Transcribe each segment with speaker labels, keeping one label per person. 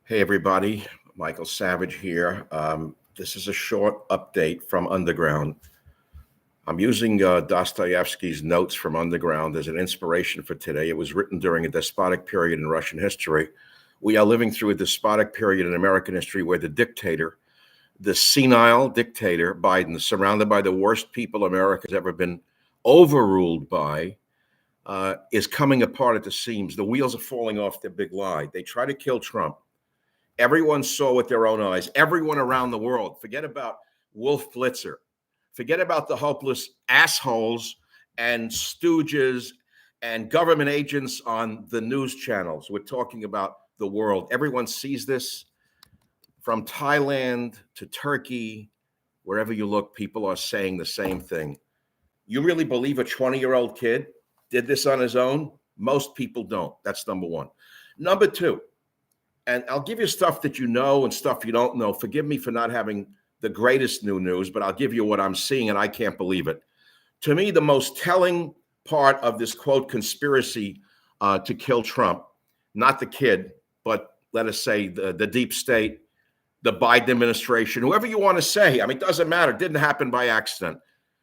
Speaker 1: Hey, everybody. Michael Savage here. This is a short update from Underground. I'm using Dostoevsky's notes from Underground as an inspiration for today. It was written during a despotic period in Russian history. We are living through a despotic period in American history where the dictator, the senile dictator, Biden, surrounded by the worst people America's ever been overruled by, is coming apart at the seams. The wheels are falling off their big lie. They try to kill Trump. Everyone saw with their own eyes, everyone around the world. Forget about Wolf Blitzer. Forget about the hopeless assholes and stooges and government agents on the news channels. We're talking about the world. Everyone sees this from Thailand to Turkey. Wherever you look, people are saying the same thing. You really believe a 20-year-old kid did this on his own? Most people don't. That's number one. Number two, and I'll give you stuff that you know and stuff you don't know. Forgive me for not having the greatest new news, but I'll give you what I'm seeing, and I can't believe it. To me, the most telling part of this, quote, conspiracy to kill Trump, not the kid, but let us say the deep state, the Biden administration, whoever you want to say. I mean, it doesn't matter. It didn't happen by accident.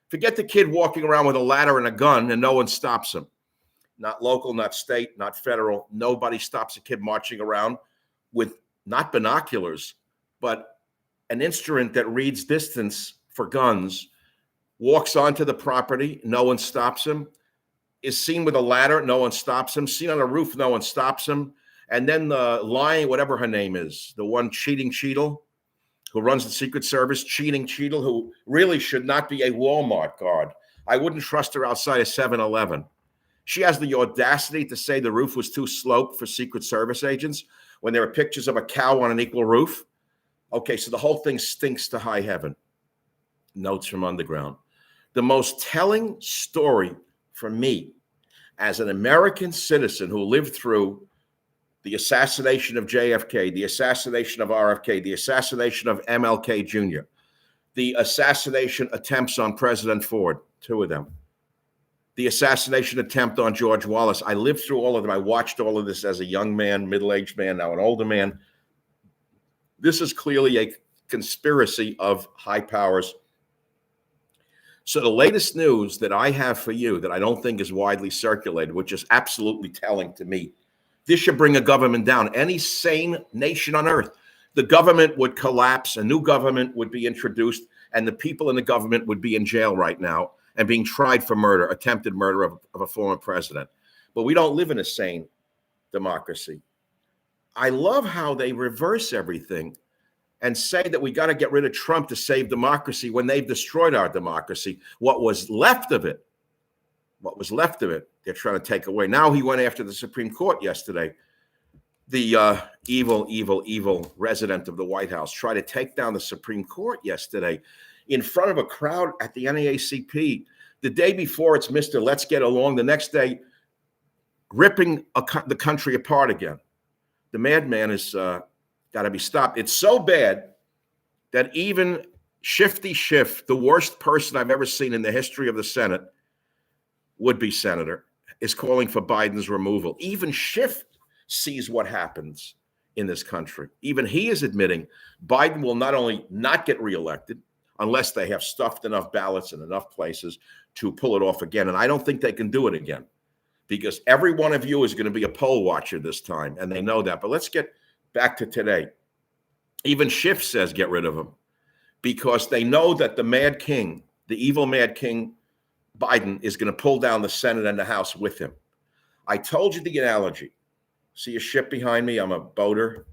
Speaker 1: Forget the kid walking around with a ladder and a gun and no one stops him. Not local, not state, not federal. Nobody stops a kid marching around with not binoculars, but an instrument that reads distance for guns, walks onto the property, no one stops him, is seen with a ladder, no one stops him, seen on a roof, no one stops him. And then the lying, whatever her name is, the one cheating Cheadle, who runs the Secret Service, cheating Cheadle, who really should not be a Walmart guard. I wouldn't trust her outside of 7-Eleven. She has the audacity to say the roof was too sloped for Secret Service agents when there are pictures of a cow on an equal roof. Okay, so the whole thing stinks to high heaven. Notes from Underground. The most telling story for me as an American citizen who lived through the assassination of JFK, the assassination of RFK, the assassination of MLK Jr., the assassination attempts on President Ford, two of them, the assassination attempt on George Wallace. I lived through all of them. I watched all of this as a young man, middle-aged man, now an older man. This is clearly a conspiracy of high powers. So the latest news that I have for you that I don't think is widely circulated, which is absolutely telling to me, this should bring a government down. Any sane nation on earth, the government would collapse, a new government would be introduced, and the people in the government would be in jail right now and being tried for murder, attempted murder of a former president. But we don't live in a sane democracy. I love how they reverse everything and say that we got to get rid of Trump to save democracy when they've destroyed our democracy. What was left of it, they're trying to take away. Now he went after the Supreme Court yesterday. The evil resident of the White House tried to take down the Supreme Court yesterday in front of a crowd at the NAACP. The day before, it's Mr. Let's Get Along. The next day, ripping the country apart again. The madman has got to be stopped. It's so bad that even Shifty Schiff, the worst person I've ever seen in the history of the Senate, would-be senator, is calling for Biden's removal. Even Schiff sees what happens in this country. Even he is admitting Biden will not only not get reelected unless they have stuffed enough ballots in enough places to pull it off again. And I don't think they can do it again because every one of you is going to be a poll watcher this time, and they know that. But let's get back to today. Even Schiff says get rid of him because they know that the Mad King, the evil Mad King, Biden, is going to pull down the Senate and the House with him. I told you the analogy. See a ship behind me? I'm a boater.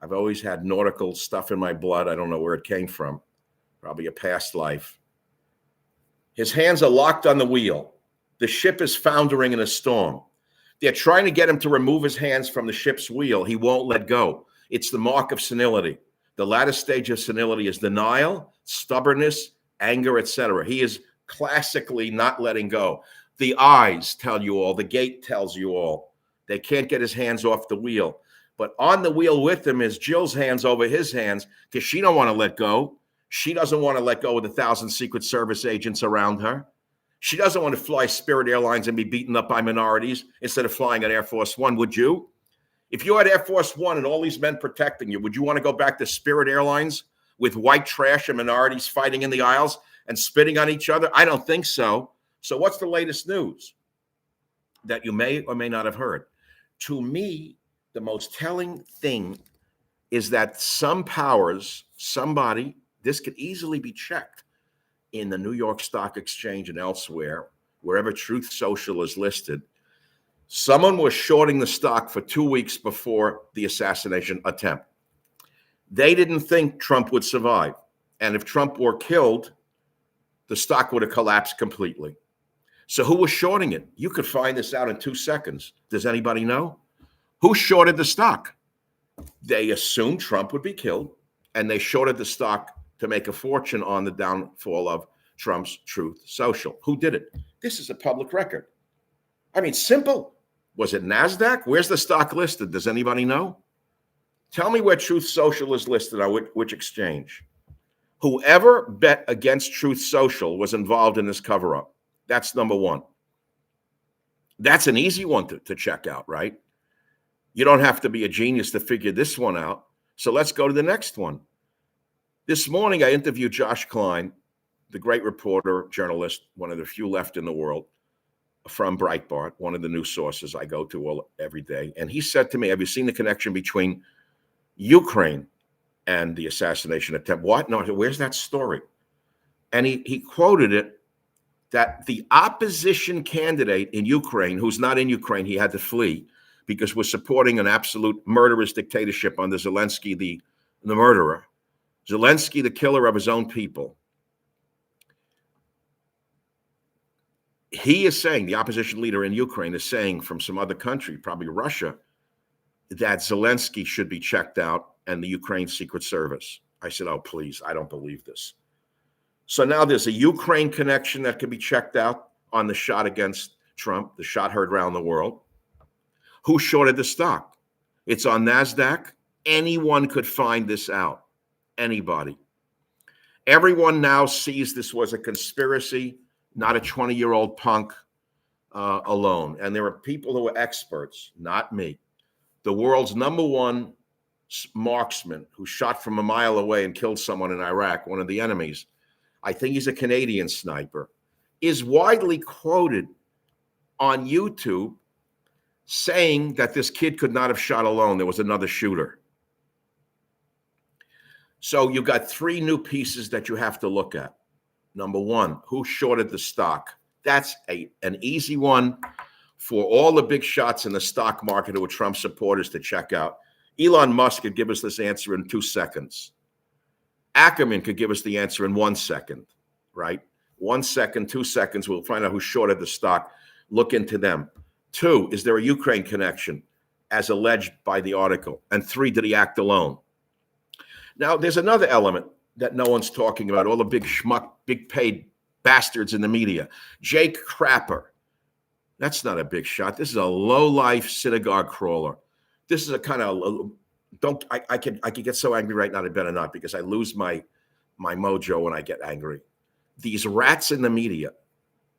Speaker 1: I've always had nautical stuff in my blood. I don't know where it came from. Probably a past life. His hands are locked on the wheel. The ship is foundering in a storm. They're trying to get him to remove his hands from the ship's wheel. He won't let go. It's the mark of senility. The latter stage of senility is denial, stubbornness, anger, etc. He is classically not letting go. The eyes tell you all. The gate tells you all. They can't get his hands off the wheel. But on the wheel with him is Jill's hands over his hands because she don't want to let go. She doesn't want to let go of the 1,000 Secret Service agents around her. She doesn't want to fly Spirit Airlines and be beaten up by minorities instead of flying on Air Force One. Would you? If you had Air Force One and all these men protecting you, would you want to go back to Spirit Airlines with white trash and minorities fighting in the aisles and spitting on each other? I don't think so. So what's the latest news that you may or may not have heard? To me, the most telling thing is that some powers, somebody, this could easily be checked in the New York Stock Exchange and elsewhere, wherever Truth Social is listed. Someone was shorting the stock for 2 weeks before the assassination attempt. They didn't think Trump would survive. And if Trump were killed, the stock would have collapsed completely. So who was shorting it? You could find this out in 2 seconds. Does anybody know? Who shorted the stock? They assumed Trump would be killed, and they shorted the stock to make a fortune on the downfall of Trump's Truth Social. Who did it? This is a public record. I mean, simple. Was it NASDAQ? Where's the stock listed? Does anybody know? Tell me where Truth Social is listed on which exchange. Whoever bet against Truth Social was involved in this cover-up. That's number one. That's an easy one to check out, right? You don't have to be a genius to figure this one out. So let's go to the next one. This morning, I interviewed Josh Klein, the great reporter, journalist, one of the few left in the world, from Breitbart, one of the news sources I go to every day. And he said to me, have you seen the connection between Ukraine and the assassination attempt? What? No, where's that story? And he quoted it, that the opposition candidate in Ukraine, who's not in Ukraine, he had to flee because we're supporting an absolute murderous dictatorship under Zelensky, the murderer. Zelensky, the killer of his own people. He is saying, the opposition leader in Ukraine is saying from some other country, probably Russia, that Zelensky should be checked out and the Ukraine Secret Service. I said, oh, please, I don't believe this. So now there's a Ukraine connection that can be checked out on the shot against Trump, the shot heard around the world. Who shorted the stock? It's on NASDAQ. Anyone could find this out. Anybody. Everyone now sees this was a conspiracy, not a 20-year-old punk alone. And there are people who are experts, not me. The world's number one marksman who shot from a mile away and killed someone in Iraq, one of the enemies, I think he's a Canadian sniper, is widely quoted on YouTube saying that this kid could not have shot alone. There was another shooter. So you got 3 new pieces that you have to look at. Number one, who shorted the stock? That's an easy one for all the big shots in the stock market who are Trump supporters to check out. Elon Musk could give us this answer in 2 seconds. Ackerman could give us the answer in 1 second, right? 1 second, 2 seconds, we'll find out who shorted the stock. Look into them. 2, is there a Ukraine connection as alleged by the article? And 3, did he act alone? Now, there's another element that no one's talking about, all the big schmuck, big paid bastards in the media. Jake Crapper. That's not a big shot. This is a low-life synagogue crawler. This is a kind of, I could get so angry right now, I better not, because I lose my mojo when I get angry. These rats in the media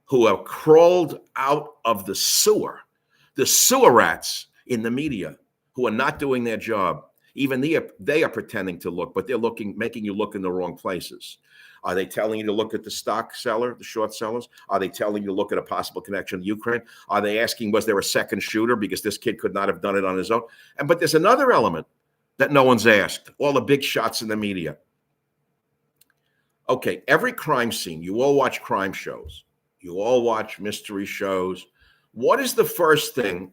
Speaker 1: who have crawled out of the sewer rats in the media who are not doing their job. Even they are pretending to look, but they're making you look in the wrong places. Are they telling you to look at the stock seller, the short sellers? Are they telling you to look at a possible connection to Ukraine? Are they asking, was there a second shooter because this kid could not have done it on his own? But there's another element that no one's asked, all the big shots in the media. Okay, every crime scene, you all watch crime shows. You all watch mystery shows. What is the first thing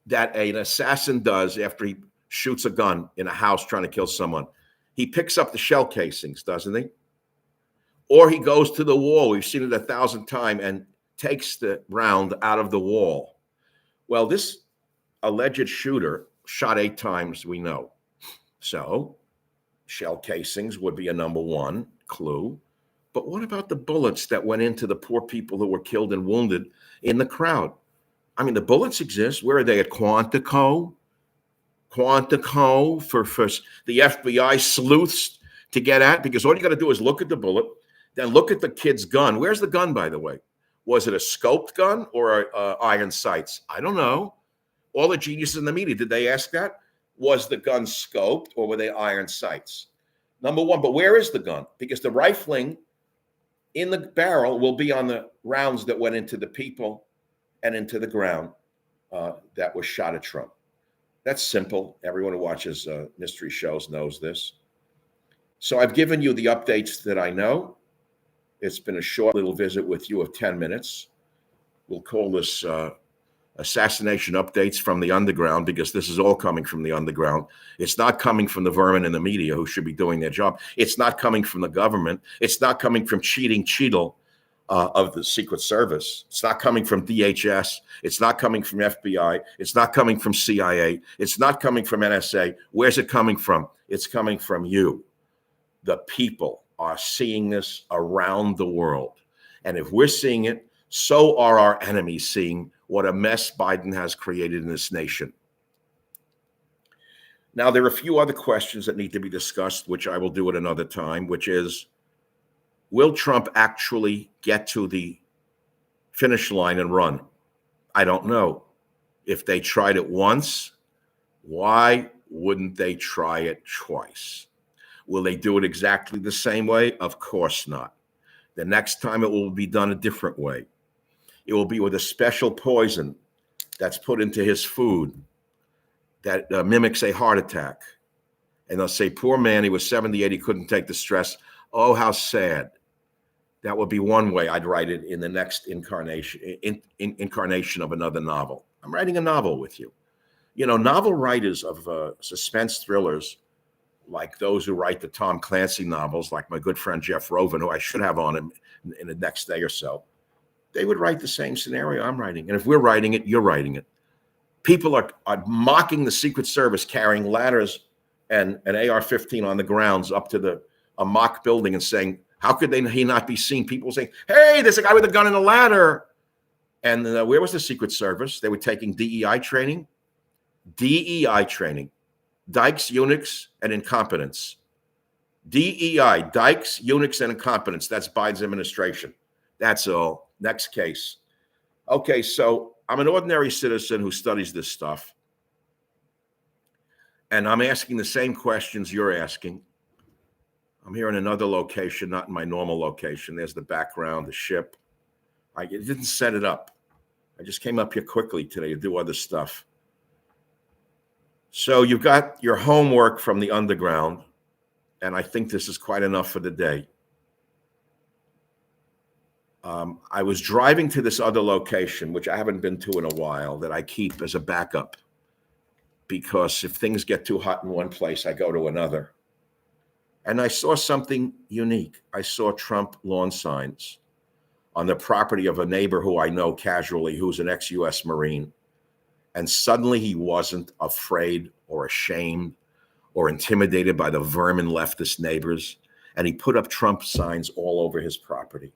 Speaker 1: that an assassin does after he shoots a gun in a house trying to kill someone? He picks up the shell casings, doesn't he? Or he goes to the wall, we've seen it 1,000 times, and takes the round out of the wall. Well, this alleged shooter shot 8 times, we know. So shell casings would be a number one clue. But what about the bullets that went into the poor people who were killed and wounded in the crowd? I mean, the bullets exist. Where are they? At Quantico? Quantico for the FBI sleuths to get at? Because all you got to do is look at the bullet, then look at the kid's gun. Where's the gun, by the way? Was it a scoped gun or iron sights? I don't know. All the geniuses in the media, did they ask that? Was the gun scoped or were they iron sights? Number one, but where is the gun? Because the rifling in the barrel will be on the rounds that went into the people and into the ground that was shot at Trump. That's simple. Everyone who watches mystery shows knows this. So I've given you the updates that I know. It's been a short little visit with you of 10 minutes. We'll call this assassination updates from the underground, because this is all coming from the underground. It's not coming from the vermin in the media who should be doing their job. It's not coming from the government. It's not coming from Cheadle of the Secret Service. It's not coming from DHS. It's not coming from FBI. It's not coming from CIA. It's not coming from NSA. Where's it coming from? It's coming from you. The people are seeing this around the world. And if we're seeing it, so are our enemies seeing what a mess Biden has created in this nation. Now, there are a few other questions that need to be discussed, which I will do at another time, which is, will Trump actually get to the finish line and run? I don't know. If they tried it once, why wouldn't they try it twice? Will they do it exactly the same way? Of course not. The next time it will be done a different way. It will be with a special poison that's put into his food that mimics a heart attack. And they'll say, poor man, he was 78, he couldn't take the stress. Oh, how sad. That would be one way I'd write it in the next incarnation of another novel. I'm writing a novel with you. You know, novel writers of suspense thrillers, like those who write the Tom Clancy novels, like my good friend Jeff Rovin, who I should have on him in the next day or so, they would write the same scenario I'm writing. And if we're writing it, you're writing it. People are mocking the Secret Service carrying ladders and an AR-15 on the grounds up to a mock building and saying, how could he not be seen? People saying, hey, there's a guy with a gun and a ladder. And where was the Secret Service? They were taking DEI training. DEI training. Dykes, eunuchs, and incompetence. DEI, dykes, eunuchs, and incompetence. That's Biden's administration. That's all. Next case. Okay, so I'm an ordinary citizen who studies this stuff. And I'm asking the same questions you're asking. I'm here in another location, not in my normal location. There's the background, the ship. I didn't set it up. I just came up here quickly today to do other stuff. So you've got your homework from the underground, and I think this is quite enough for the day. I was driving to this other location, which I haven't been to in a while, that I keep as a backup, because if things get too hot in one place, I go to another. And I saw something unique. I saw Trump lawn signs on the property of a neighbor who I know casually, who's an ex-US Marine. And suddenly he wasn't afraid or ashamed or intimidated by the vermin leftist neighbors. And he put up Trump signs all over his property.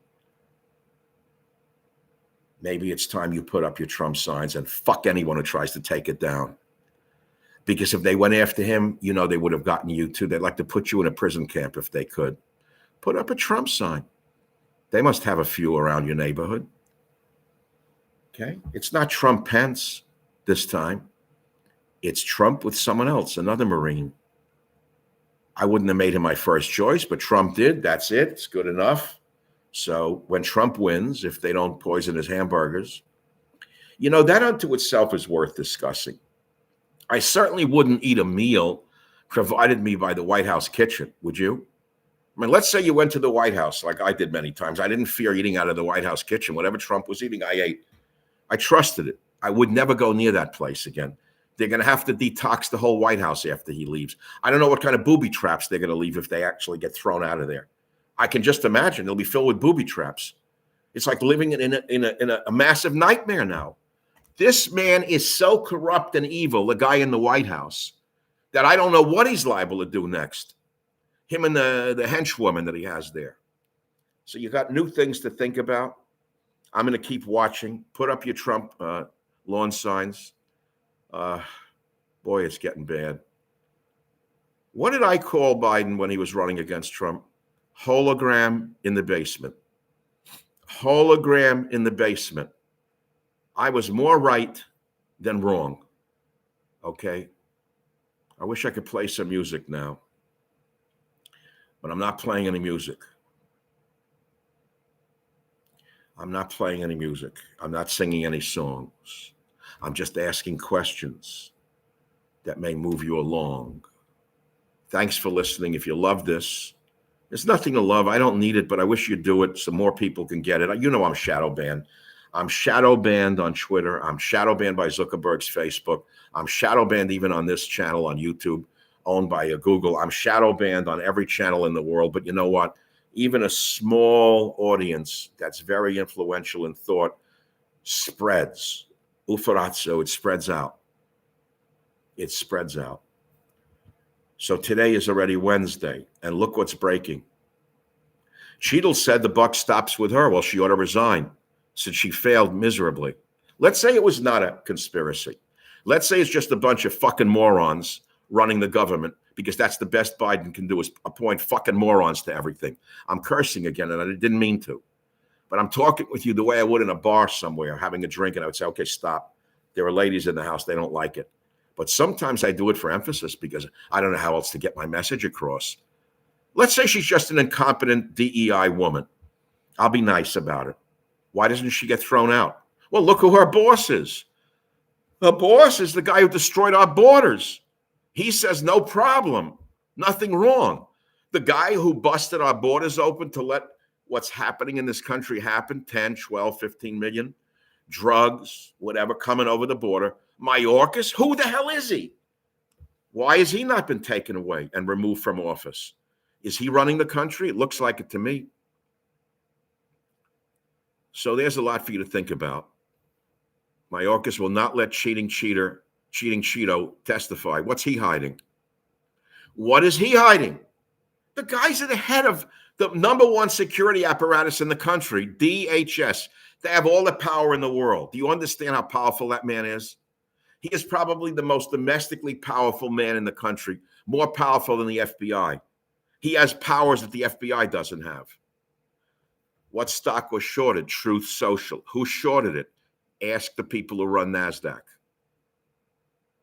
Speaker 1: Maybe it's time you put up your Trump signs and fuck anyone who tries to take it down. Because if they went after him, you know, they would have gotten you too. They'd like to put you in a prison camp if they could. Put up a Trump sign. They must have a few around your neighborhood. Okay? It's not Trump Pence this time. It's Trump with someone else, another Marine. I wouldn't have made him my first choice, but Trump did. That's it. It's good enough. So when Trump wins, if they don't poison his hamburgers, you know, that unto itself is worth discussing. I certainly wouldn't eat a meal provided me by the White House kitchen, would you? I mean, let's say you went to the White House like I did many times. I didn't fear eating out of the White House kitchen. Whatever Trump was eating, I ate. I trusted it. I would never go near that place again. They're going to have to detox the whole White House after he leaves. I don't know what kind of booby traps they're going to leave if they actually get thrown out of there. I can just imagine it'll be filled with booby traps. It's like living in a massive nightmare now. This man is so corrupt and evil, the guy in the White House, that I don't know what he's liable to do next. Him and the henchwoman that he has there. So you got new things to think about. I'm going to keep watching. Put up your Trump lawn signs. Boy, it's getting bad. What did I call Biden when he was running against Trump? Hologram in the basement. Hologram in the basement. I was more right than wrong. Okay? I wish I could play some music now, but I'm not playing any music. I'm not playing any music. I'm not singing any songs. I'm just asking questions that may move you along. Thanks for listening. If you love this, there's nothing to love. I don't need it, but I wish you'd do it so more people can get it. You know I'm shadow banned. I'm shadow banned on Twitter. I'm shadow banned by Zuckerberg's Facebook. I'm shadow banned even on this channel on YouTube, owned by Google. I'm shadow banned on every channel in the world. But you know what? Even a small audience that's very influential in thought spreads. Ufarazzo, it spreads out. It spreads out. So today is already Wednesday, and look what's breaking. Cheadle said the buck stops with her. Well, she ought to resign since she failed miserably. Let's say it was not a conspiracy. Let's say it's just a bunch of fucking morons running the government, because that's the best Biden can do, is appoint fucking morons to everything. I'm cursing again, and I didn't mean to. But I'm talking with you the way I would in a bar somewhere, having a drink, and I would say, okay, stop. There are ladies in the house. They don't like it. But sometimes I do it for emphasis because I don't know how else to get my message across. Let's say she's just an incompetent DEI woman. I'll be nice about it. Why doesn't she get thrown out? Well, look who her boss is. Her boss is the guy who destroyed our borders. He says no problem, nothing wrong. The guy who busted our borders open to let what's happening in this country happen, 10, 12, 15 million, drugs, whatever, coming over the border. Mayorkas, who the hell is he? Why has he not been taken away and removed from office? Is he running the country? It looks like it to me. So there's a lot for you to think about. Mayorkas will not let cheating Cheeto testify. What's he hiding? What is he hiding? The guy's at the head of the number one security apparatus in the country, DHS. They have all the power in the world. Do you understand how powerful that man is? He is probably the most domestically powerful man in the country, more powerful than the FBI. He has powers that the FBI doesn't have. What stock was shorted? Truth Social. Who shorted it? Ask the people who run NASDAQ.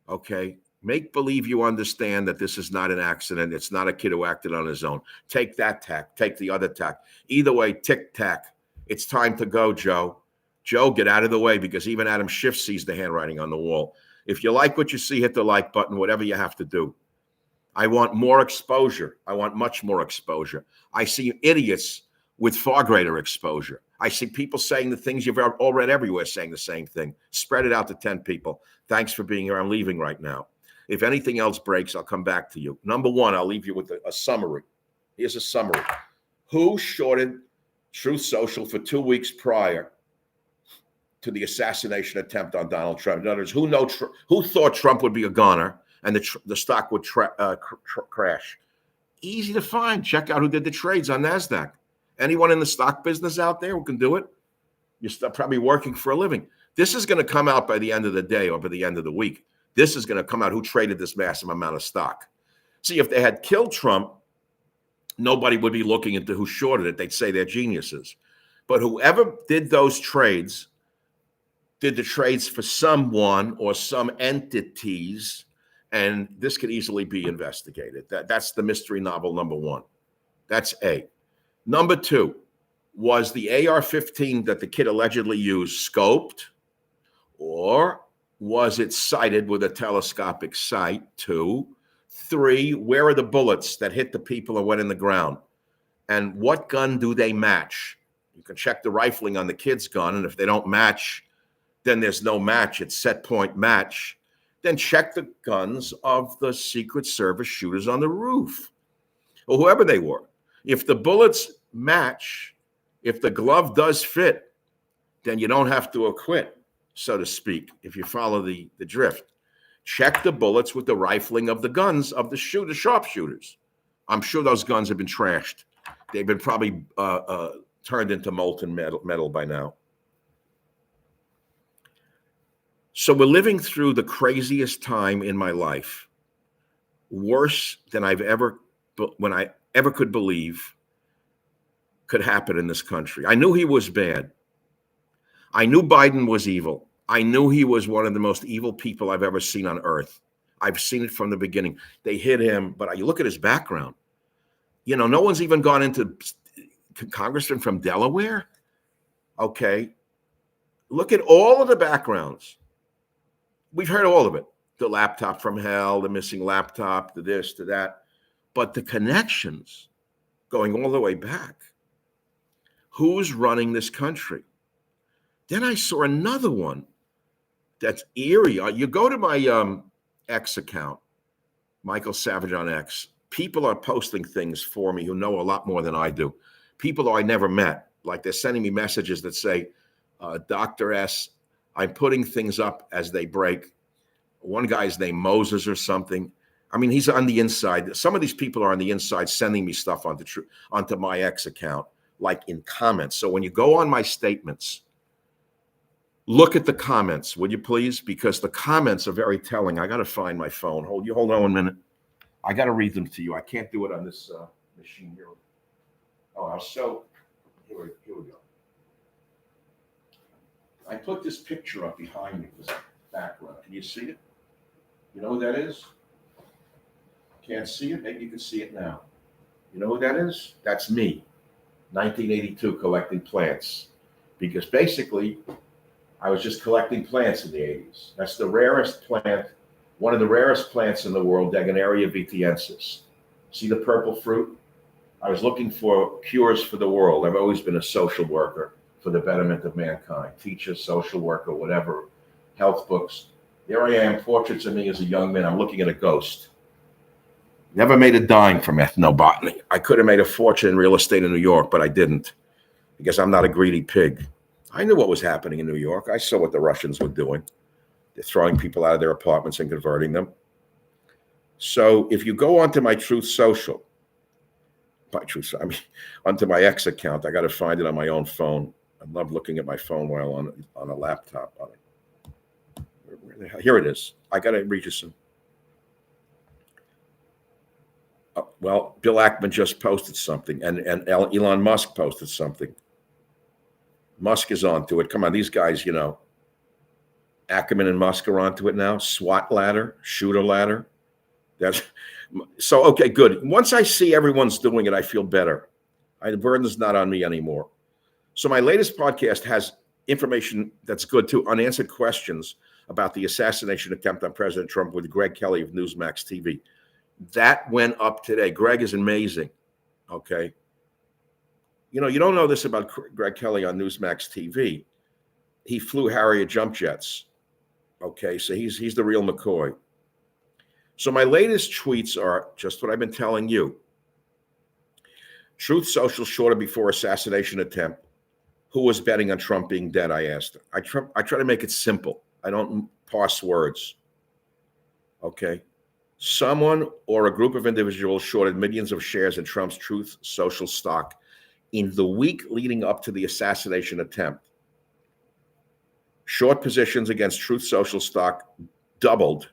Speaker 1: Okay? Make believe you understand that this is not an accident. It's not a kid who acted on his own. Take that tack. Take the other tack. Either way, tic-tac. It's time to go, Joe. Joe, get out of the way, because even Adam Schiff sees the handwriting on the wall. If you like what you see, hit the like button, whatever you have to do. I want more exposure. I want much more exposure. I see idiots with far greater exposure. I see people saying the things you've all read everywhere, saying the same thing. Spread it out to 10 people. Thanks for being here. I'm leaving right now. If anything else breaks, I'll come back to you. Number one, I'll leave you with a summary. Here's a summary. Who shorted Truth Social for 2 weeks prior to the assassination attempt on Donald Trump? In other words, who thought Trump would be a goner and the stock would crash? Easy to find. Check out who did the trades on NASDAQ. Anyone in the stock business out there who can do it? You're probably working for a living. This is going to come out by the end of the day or by the end of the week. This is going to come out who traded this massive amount of stock. See, if they had killed Trump, nobody would be looking into who shorted it. They'd say they're geniuses. But whoever did those trades did the trades for someone or some entities, and this could easily be investigated. That's the mystery novel number one. That's A. Number two, was the AR-15 that the kid allegedly used scoped, or was it sighted with a telescopic sight? 2. 3, where are the bullets that hit the people and went in the ground? And what gun do they match? You can check the rifling on the kid's gun, and if they don't match, then there's no match. It's set point match. Then check the guns of the Secret Service shooters on the roof, or whoever they were. If the bullets match, if the glove does fit, then you don't have to acquit, so to speak, if you follow the drift. Check the bullets with the rifling of the guns of the sharpshooters. I'm sure those guns have been trashed. They've been probably turned into molten metal by now. So we're living through the craziest time in my life, worse than I ever could believe could happen in this country. I knew he was bad. I knew Biden was evil. I knew he was one of the most evil people I've ever seen on earth. I've seen it from the beginning. They hit him, but you look at his background. No one's even gone into congressman from Delaware. Okay. Look at all of the backgrounds. We've heard all of it. The laptop from hell, the missing laptop, the this, to that. But the connections going all the way back. Who's running this country? Then I saw another one that's eerie. You go to my X account, Michael Savage on X. People are posting things for me who know a lot more than I do. People who I never met, like they're sending me messages that say, Dr. S, I'm putting things up as they break. One guy's named Moses or something. I mean, he's on the inside. Some of these people are on the inside sending me stuff onto my X account, like in comments. So when you go on my statements, look at the comments, would you please? Because the comments are very telling. I got to find my phone. Hold on 1 minute. I got to read them to you. I can't do it on this machine here. Here we go. I put this picture up behind me, this background. Can you see it? You know who that is? Can't see it? Maybe you can see it now. You know who that is? That's me, 1982, collecting plants. Because basically, I was just collecting plants in the 80s. That's the rarest plant, one of the rarest plants in the world, Degenaria vitiensis. See the purple fruit? I was looking for cures for the world. I've always been a social worker for the betterment of mankind. Teacher, social worker, whatever, health books. There I am, portraits of me as a young man. I'm looking at a ghost. Never made a dime from ethnobotany. I could have made a fortune in real estate in New York, but I didn't because I'm not a greedy pig. I knew what was happening in New York. I saw what the Russians were doing. They're throwing people out of their apartments and converting them. So if you go onto my Truth Social, onto my X account, I got to find it on my own phone. I love looking at my phone while on a laptop. Where the hell? Here it is. I got to read you some. Well, Bill Ackman just posted something, and Elon Musk posted something. Musk is onto it. Come on, these guys, Ackerman and Musk are onto it now. SWAT ladder, shooter ladder. So, okay, good. Once I see everyone's doing it, I feel better. The burden's not on me anymore. So my latest podcast has information that's good too, unanswered questions about the assassination attempt on President Trump with Greg Kelly of Newsmax TV. That went up today. Greg is amazing. Okay. You don't know this about Greg Kelly on Newsmax TV. He flew Harrier jump jets. Okay, so he's the real McCoy. So my latest tweets are just what I've been telling you. Truth Social shorter before assassination attempt. Who was betting on Trump being dead? I asked. I try to make it simple. I don't parse words. Okay. Someone or a group of individuals shorted millions of shares in Trump's Truth Social stock in the week leading up to the assassination attempt. Short positions against Truth Social stock doubled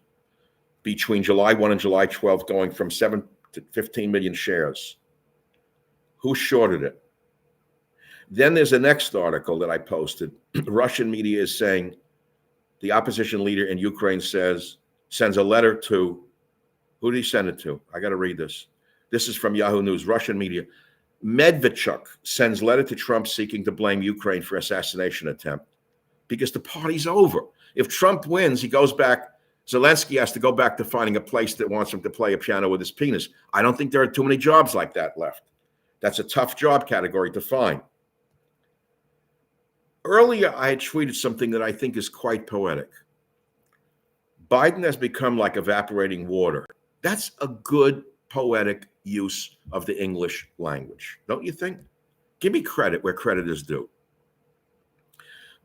Speaker 1: between July 1 and July 12th, going from 7 to 15 million shares. Who shorted it? Then there's the next article that I posted. Russian media is saying the opposition leader in Ukraine sends a letter to, who did he send it to? I got to read this. This is from Yahoo News, Russian media. Medvedchuk sends letter to Trump seeking to blame Ukraine for assassination attempt because the party's over. If Trump wins, he goes back. Zelensky has to go back to finding a place that wants him to play a piano with his penis. I don't think there are too many jobs like that left. That's a tough job category to find. Earlier, I had tweeted something that I think is quite poetic. Biden has become like evaporating water. That's a good poetic use of the English language, don't you think? Give me credit where credit is due.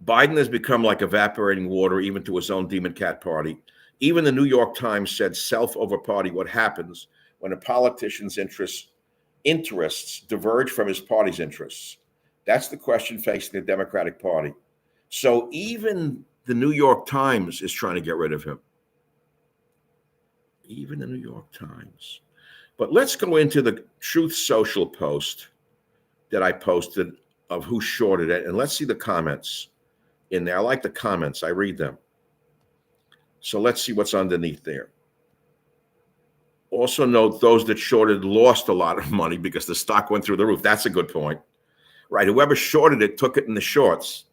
Speaker 1: Biden has become like evaporating water, even to his own demon cat party. Even the New York Times said self over party what happens when a politician's interests diverge from his party's interests. That's the question facing the Democratic Party. So even the New York Times is trying to get rid of him. Even the New York Times. But let's go into the Truth Social post that I posted of who shorted it, and let's see the comments in there. I like the comments. I read them. So let's see what's underneath there. Also note those that shorted lost a lot of money because the stock went through the roof. That's a good point. Right. Whoever shorted it took it in the shorts.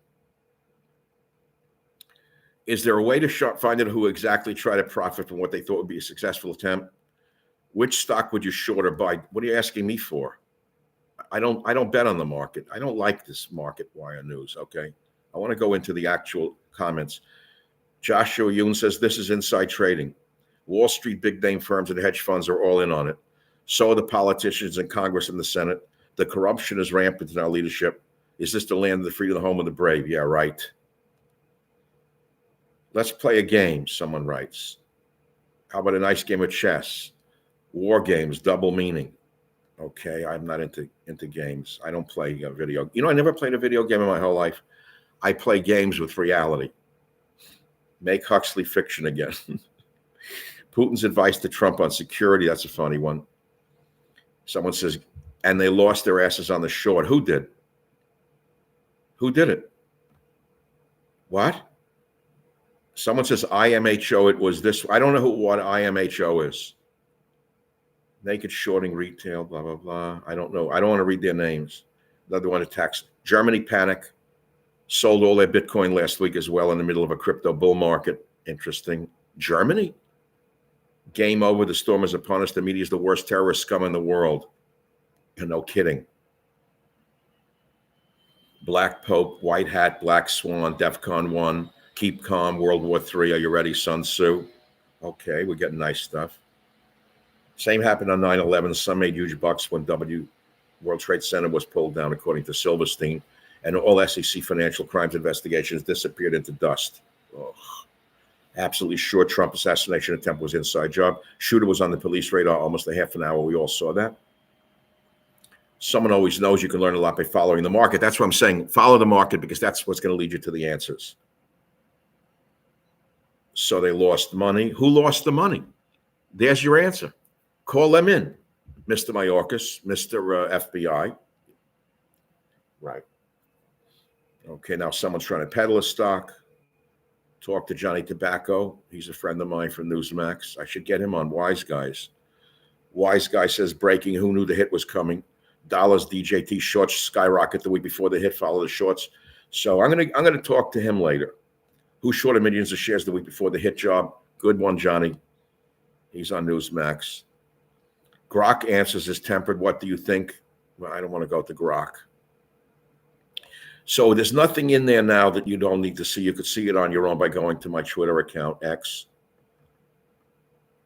Speaker 1: Is there a way to find out who exactly tried to profit from what they thought would be a successful attempt? Which stock would you short or buy? What are you asking me for? I don't bet on the market. I don't like this market wire news. Okay. I want to go into the actual comments. Joshua Yoon says this is inside trading. Wall Street big name firms and hedge funds are all in on it. So are the politicians in Congress and the Senate. The corruption is rampant in our leadership. Is this the land of the free, the home of the brave? Yeah, right. Let's play a game, someone writes. How about a nice game of chess? War games, double meaning. Okay, I'm not into games. I don't play video. I never played a video game in my whole life. I play games with reality. Make Huxley fiction again. Putin's advice to Trump on security. That's a funny one. Someone says, and they lost their asses on the short. Who did? Who did it? What? Someone says IMHO. It was this. I don't know what IMHO is. Naked shorting retail, blah, blah, blah. I don't know. I don't want to read their names. Another one attacks. Germany panic. Sold all their Bitcoin last week as well in the middle of a crypto bull market. Interesting. Germany? Game over. The storm is upon us. The media is the worst terrorist scum in the world. And no kidding. Black Pope, White Hat, Black Swan, DEFCON 1, Keep Calm, World War III. Are you ready, Sun Tzu? Okay, we're getting nice stuff. Same happened on 9/11. Some made huge bucks when World Trade Center was pulled down, according to Silverstein. And all SEC financial crimes investigations disappeared into dust. Ugh. Absolutely sure Trump assassination attempt was inside job. Shooter was on the police radar almost a half an hour. We all saw that. Someone always knows you can learn a lot by following the market. That's what I'm saying. Follow the market because that's what's going to lead you to the answers. So they lost money. Who lost the money? There's your answer. Call them in, Mr. Mayorkas, Mr. FBI. Right. Okay, now someone's trying to peddle a stock. Talk to Johnny Tobacco. He's a friend of mine from Newsmax. I should get him on Wise Guys. Wise Guy says breaking. Who knew the hit was coming? Dollars DJT shorts skyrocket the week before the hit. Follow the shorts. So I'm gonna talk to him later. Who shorted millions of shares the week before the hit job? Good one, Johnny. He's on Newsmax. Grok answers is tempered. What do you think? Well, I don't want to go to Grok. So there's nothing in there now that you don't need to see. You could see it on your own by going to my Twitter account, X.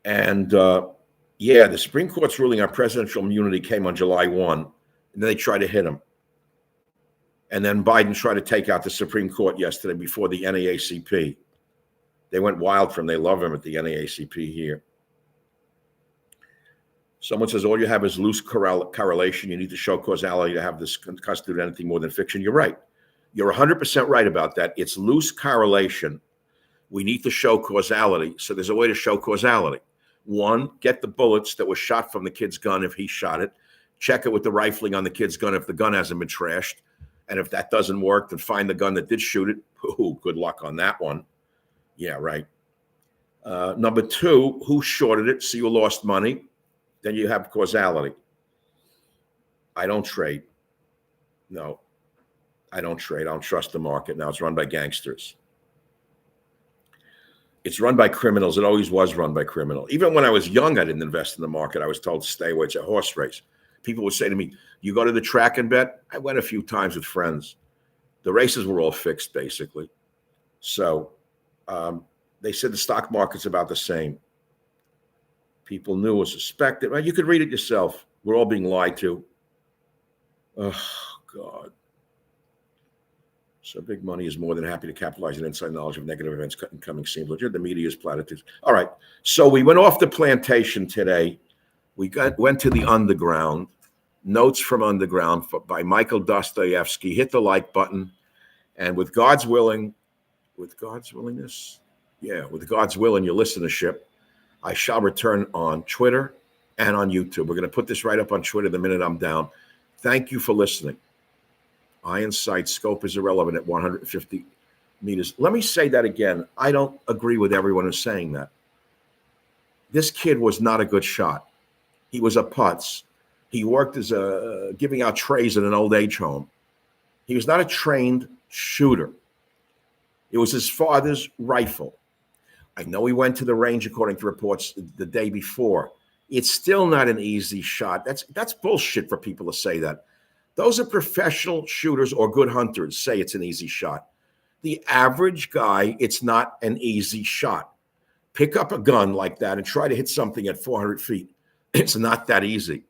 Speaker 1: And the Supreme Court's ruling on presidential immunity came on July 1, and then they tried to hit him. And then Biden tried to take out the Supreme Court yesterday before the NAACP. They went wild for him. They love him at the NAACP here. Someone says, all you have is loose correlation. You need to show causality to have this constitute anything more than fiction. You're right. You're 100% right about that. It's loose correlation. We need to show causality. So there's a way to show causality. One, get the bullets that were shot from the kid's gun if he shot it. Check it with the rifling on the kid's gun if the gun hasn't been trashed. And if that doesn't work, then find the gun that did shoot it. Ooh, good luck on that one. Yeah, right. Number two, who shorted it? So you lost money. Then you have causality. I don't trade. No, I don't trade. I don't trust the market. Now it's run by gangsters. It's run by criminals. It always was run by criminals. Even when I was young, I didn't invest in the market. I was told to stay away. It's a horse race. People would say to me, you go to the track and bet? I went a few times with friends. The races were all fixed, basically. So they said the stock market's about the same. People knew or suspected. Well, you could read it yourself. We're all being lied to. Oh, God. So big money is more than happy to capitalize on inside knowledge of negative events coming seem legit. The media's platitudes. All right. So we went off the plantation today. We went to the underground. Notes from Underground by Michael Dostoevsky. Hit the like button. And with God's willingness, with God's will and your listenership, I shall return on Twitter and on YouTube. We're going to put this right up on Twitter the minute I'm down. Thank you for listening. Iron sight scope is irrelevant at 150 meters. Let me say that again. I don't agree with everyone who's saying that. This kid was not a good shot. He was a putz. He worked as giving out trays in an old age home. He was not a trained shooter. It was his father's rifle. I know he went to the range according to reports the day before. It's still not an easy shot. That's bullshit for people to say that. Those are professional shooters or good hunters say it's an easy shot. The average guy, it's not an easy shot. Pick up a gun like that and try to hit something at 400 feet. It's not that easy.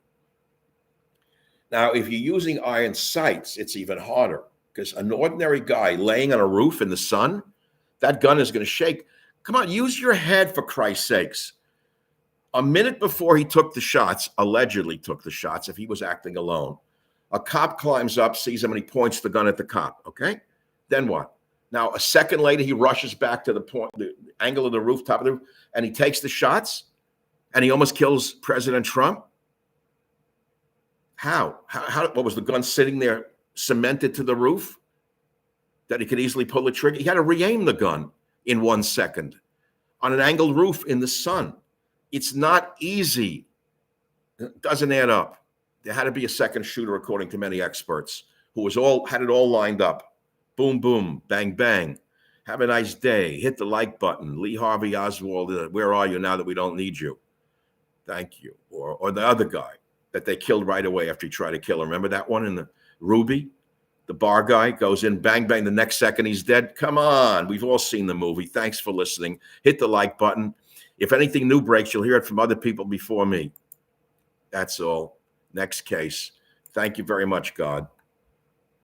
Speaker 1: Now, if you're using iron sights, it's even harder because an ordinary guy laying on a roof in the sun, that gun is going to shake. Come on, use your head for Christ's sakes. A minute before he took the shots, allegedly took the shots, if he was acting alone, a cop climbs up, sees him, and he points the gun at the cop, okay? Then what? Now, a second later, he rushes back to the angle of the rooftop of the roof, and he takes the shots, and he almost kills President Trump. How? What was the gun sitting there cemented to the roof that he could easily pull the trigger? He had to re-aim the gun in 1 second on an angled roof in the sun. It's not easy. It doesn't add up. There had to be a second shooter, according to many experts, who had it all lined up. Boom, boom, bang, bang. Have a nice day. Hit the like button. Lee Harvey Oswald, where are you now that we don't need you? Thank you. Or the other guy that they killed right away after he tried to kill him. Remember that one in the Ruby? The bar guy goes in, bang, bang. The next second he's dead. Come on. We've all seen the movie. Thanks for listening. Hit the like button. If anything new breaks, you'll hear it from other people before me. That's all. Next case. Thank you very much, God.